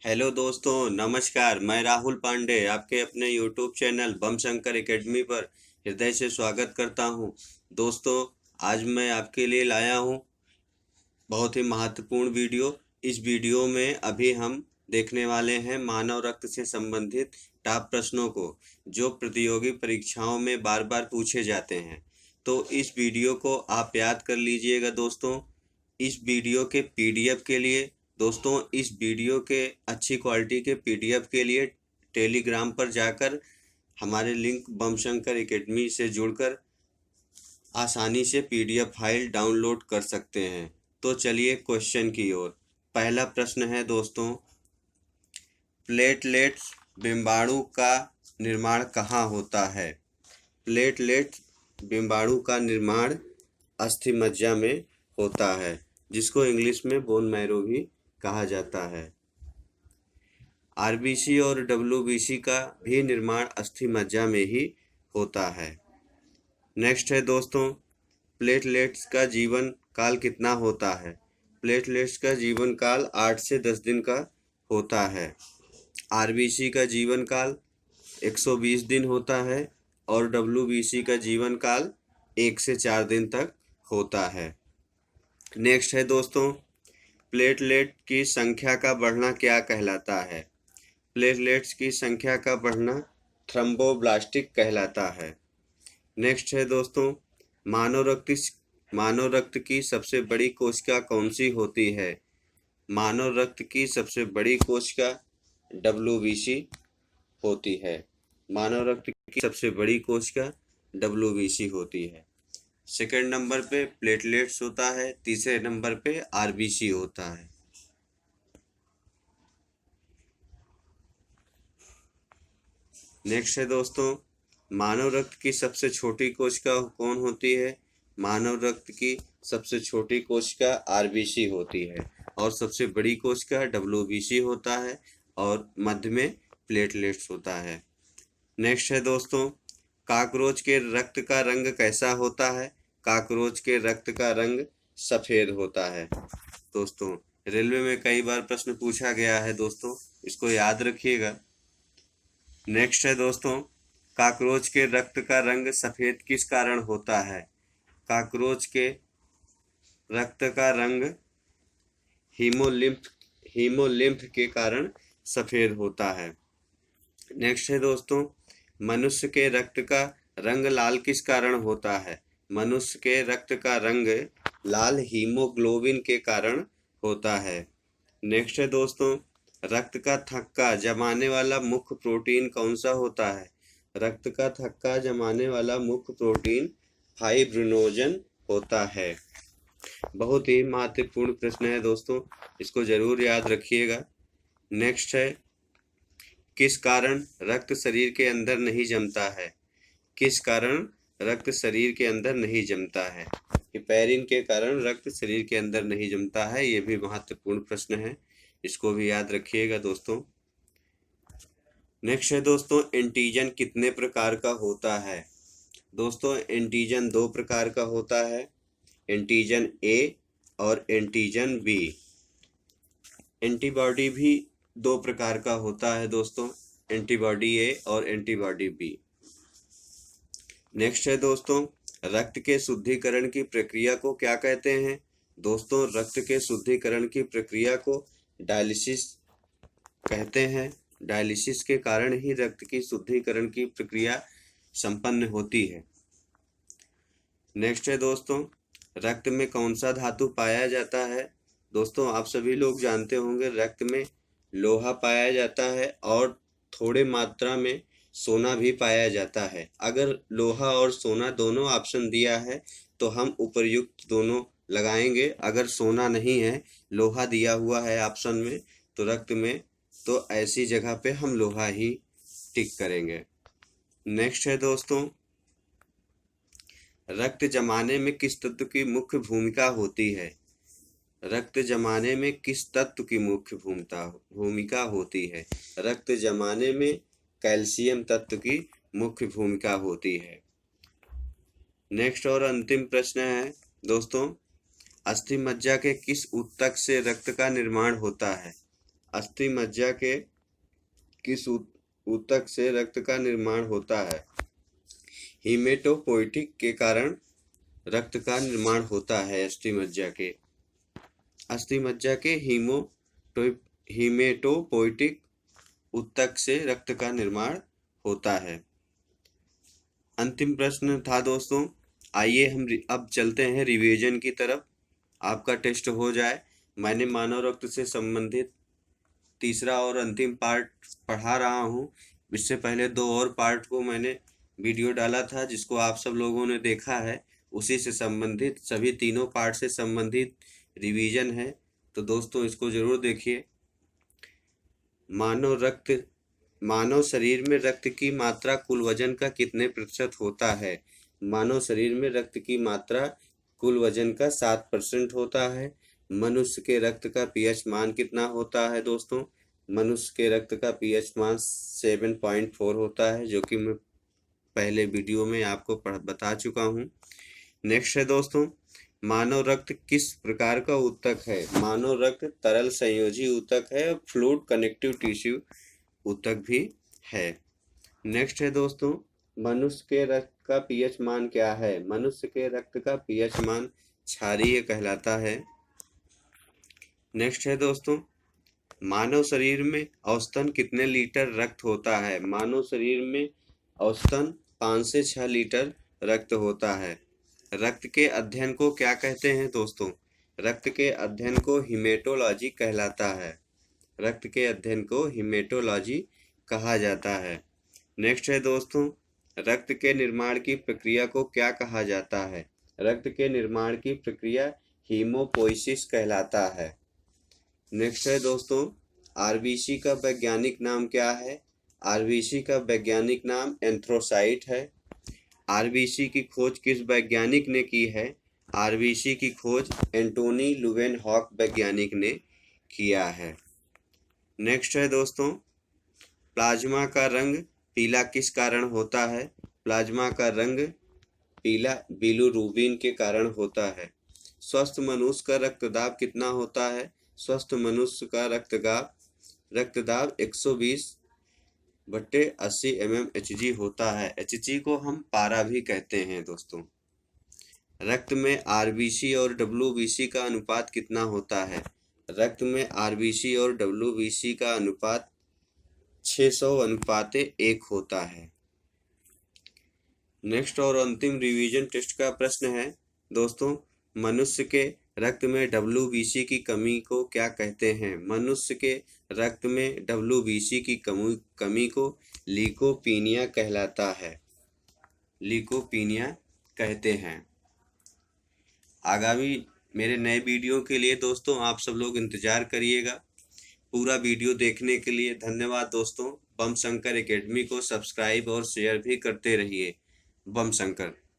Hello दोस्तों, नमस्कार। मैं राहुल पांडे आपके अपने यूट्यूब चैनल बम शंकर एकेडमी पर हृदय से स्वागत करता हूं। दोस्तों, आज मैं आपके लिए लाया हूं बहुत ही महत्वपूर्ण वीडियो। इस वीडियो में अभी हम देखने वाले हैं मानव रक्त से संबंधित टॉप प्रश्नों को, जो प्रतियोगी परीक्षाओं में बार बार पूछे जाते हैं। तो इस वीडियो को आप याद कर लीजिएगा दोस्तों। इस वीडियो के पीडीएफ के लिए दोस्तों, इस वीडियो के अच्छी क्वालिटी के पीडीएफ के लिए टेलीग्राम पर जाकर हमारे लिंक बम शंकर एकेडमी से जुड़कर आसानी से पीडीएफ फाइल डाउनलोड कर सकते हैं। तो चलिए क्वेश्चन की ओर। पहला प्रश्न है दोस्तों, प्लेटलेट्स डिम्बाणु का निर्माण कहाँ होता है? प्लेटलेट्स डिम्बाणु का निर्माण अस्थि मज्जा में होता है, जिसको इंग्लिश में बोन मैरो भी कहा जाता है। आरबीसी और डब्ल्यूबीसी का भी निर्माण अस्थि मज्जा में ही होता है। नेक्स्ट है दोस्तों, प्लेटलेट्स का जीवन काल कितना होता है? प्लेटलेट्स का जीवन काल 8 से 10 दिन का होता है। आरबीसी का जीवन काल 120 दिन होता है और डब्ल्यूबीसी का जीवन काल 1 से 4 दिन तक होता है। नेक्स्ट है दोस्तों, प्लेटलेट की संख्या का बढ़ना क्या कहलाता है? प्लेटलेट्स की संख्या का बढ़ना थ्रोम्बोब्लास्टिक कहलाता है। नेक्स्ट है दोस्तों, मानव रक्त की सबसे बड़ी कोशिका कौन सी होती है? मानव रक्त की सबसे बड़ी कोशिका डब्ल्यूबीसी होती है। मानव रक्त की सबसे बड़ी कोशिका डब्ल्यूबीसी होती है। सेकंड नंबर पे प्लेटलेट्स होता है, तीसरे नंबर पे आरबीसी होता है। नेक्स्ट है दोस्तों, मानव रक्त की सबसे छोटी कोशिका कौन होती है? मानव रक्त की सबसे छोटी कोशिका आरबीसी होती है और सबसे बड़ी कोशिका डब्ल्यूबीसी होता है और मध्य में प्लेटलेट्स होता है। नेक्स्ट है दोस्तों, कॉकरोच के रक्त का रंग कैसा होता है? कॉकरोच के रक्त का रंग सफेद होता है। दोस्तों, रेलवे में कई बार प्रश्न पूछा गया है दोस्तों, इसको याद रखिएगा। नेक्स्ट है दोस्तों, कॉकरोच के रक्त का रंग सफेद किस कारण होता है? कॉकरोच के रक्त का रंग हीमोलिम्फ के कारण सफेद होता है। नेक्स्ट है दोस्तों, मनुष्य के रक्त का रंग लाल किस कारण होता है? मनुष्य के रक्त का रंग लाल हीमोग्लोबिन के कारण होता है। नेक्स्ट है दोस्तों, रक्त का थक्का जमाने वाला मुख्य प्रोटीन कौन सा होता है? रक्त का थक्का जमाने वाला मुख्य प्रोटीन फाइब्रिनोजन होता है। बहुत ही महत्वपूर्ण प्रश्न है दोस्तों, इसको जरूर याद रखिएगा। नेक्स्ट है, किस कारण रक्त शरीर के अंदर नहीं जमता है? किस कारण रक्त शरीर के अंदर नहीं जमता है? हेपेरिन के कारण रक्त शरीर के अंदर नहीं जमता है। ये भी महत्वपूर्ण प्रश्न है, इसको भी याद रखिएगा दोस्तों। नेक्स्ट है दोस्तों, एंटीजन कितने प्रकार का होता है? दोस्तों, एंटीजन 2 प्रकार का होता है, एंटीजन ए और एंटीजन बी। एंटीबॉडी भी 2 प्रकार का होता है दोस्तों, एंटीबॉडी ए और एंटीबॉडी बी। नेक्स्ट है दोस्तों, रक्त के शुद्धिकरण की प्रक्रिया को क्या कहते हैं? दोस्तों, रक्त के शुद्धिकरण की प्रक्रिया को डायलिसिस कहते हैं। डायलिसिस के कारण ही रक्त की शुद्धिकरण की प्रक्रिया संपन्न होती है। नेक्स्ट है दोस्तों, रक्त में कौन सा धातु पाया जाता है? दोस्तों, आप सभी लोग जानते होंगे रक्त में लोहा पाया जाता है और थोड़े मात्रा में सोना भी पाया जाता है। अगर लोहा और सोना दोनों ऑप्शन दिया है तो हम उपर्युक्त दोनों लगाएंगे। अगर सोना नहीं है, लोहा दिया हुआ है ऑप्शन में तो रक्त में, तो ऐसी जगह पे हम लोहा ही टिक करेंगे। नेक्स्ट है दोस्तों, रक्त जमाने में किस तत्व की मुख्य भूमिका होती है? रक्त जमाने में किस तत्व की मुख्य भूमिका होती है? रक्त जमाने में कैल्शियम तत्व की मुख्य भूमिका होती है। नेक्स्ट और अंतिम प्रश्न है दोस्तों, अस्थि मज्जा के किस ऊतक से रक्त का निर्माण होता है? अस्थि मज्जा के किस ऊतक से रक्त का निर्माण होता है? हीमेटोपोइटिक के कारण रक्त का निर्माण होता है। अस्थि मज्जा के हीमेटोपोइटिक ऊतक से रक्त का निर्माण होता है। अंतिम प्रश्न था दोस्तों। आइए हम अब चलते हैं रिवीजन की तरफ, आपका टेस्ट हो जाए। मैंने मानव रक्त से संबंधित तीसरा और अंतिम पार्ट पढ़ा रहा हूँ। इससे पहले 2 और पार्ट को मैंने वीडियो डाला था, जिसको आप सब लोगों ने देखा है। उसी से संबंधित सभी तीनों पार्ट से संबंधित रिवीजन है, तो दोस्तों इसको जरूर देखिए। मानव शरीर में रक्त की मात्रा कुल वजन का कितने प्रतिशत होता है? मानव शरीर में रक्त की मात्रा कुल वजन का 7% होता है। मनुष्य के रक्त का पीएच मान कितना होता है दोस्तों? मनुष्य के रक्त का पीएच मान 7.4 होता है, जो कि मैं पहले वीडियो में आपको बता चुका हूँ। नेक्स्ट है दोस्तों, मानव रक्त किस प्रकार का ऊतक है? मानव रक्त तरल संयोजी ऊतक है और फ्लूइड कनेक्टिव टिश्यू ऊतक भी है। नेक्स्ट है दोस्तों, मनुष्य के रक्त का पीएच मान क्या है? मनुष्य के रक्त का पीएच मान क्षारीय कहलाता है। नेक्स्ट है दोस्तों, मानव शरीर में औसतन कितने लीटर रक्त होता है? मानव शरीर में औसतन 5 से 6 लीटर रक्त होता है। रक्त के अध्ययन को क्या कहते हैं दोस्तों? रक्त के अध्ययन को हीमेटोलॉजी कहलाता है। रक्त के अध्ययन को हीमेटोलॉजी कहा जाता है। नेक्स्ट है दोस्तों, रक्त के निर्माण की प्रक्रिया को क्या कहा जाता है? रक्त के निर्माण की प्रक्रिया हीमोपोइसिस कहलाता है। नेक्स्ट है दोस्तों, आरबीसी का वैज्ञानिक नाम क्या है? आरबीसी का वैज्ञानिक नाम एंथ्रोसाइट है। आरबीसी की खोज किस वैज्ञानिक ने की है? आरबीसी की खोज एंटोनी लुवेनहॉक वैज्ञानिक ने किया है। नेक्स्ट है दोस्तों, प्लाज्मा का रंग पीला किस कारण होता है? प्लाज्मा का रंग पीला बिलिरुबिन के कारण होता है। स्वस्थ मनुष्य का रक्तदाब कितना होता है? स्वस्थ मनुष्य का रक्तदाब 120/80 mmHg होता है। Hg को हम पारा भी कहते हैं दोस्तों। रक्त में आरबीसी और डब्ल्यूबीसी का अनुपात कितना होता है? रक्त में आरबीसी और डब्ल्यूबीसी का अनुपात 600:1 होता है। नेक्स्ट और अंतिम रिवीजन टेस्ट का प्रश्न है दोस्तों, मनुष्य के रक्त में डब्ल्यूबीसी की कमी को क्या कहते हैं? मनुष्य के रक्त में डब्ल्यूबीसी की कमी को लीकोपीनिया कहलाता है। लीकोपीनिया कहते हैं। आगामी मेरे नए वीडियो के लिए दोस्तों आप सब लोग इंतजार करिएगा। पूरा वीडियो देखने के लिए धन्यवाद दोस्तों। बम शंकर एकेडमी को सब्सक्राइब और शेयर भी करते रहिए। बम शंकर।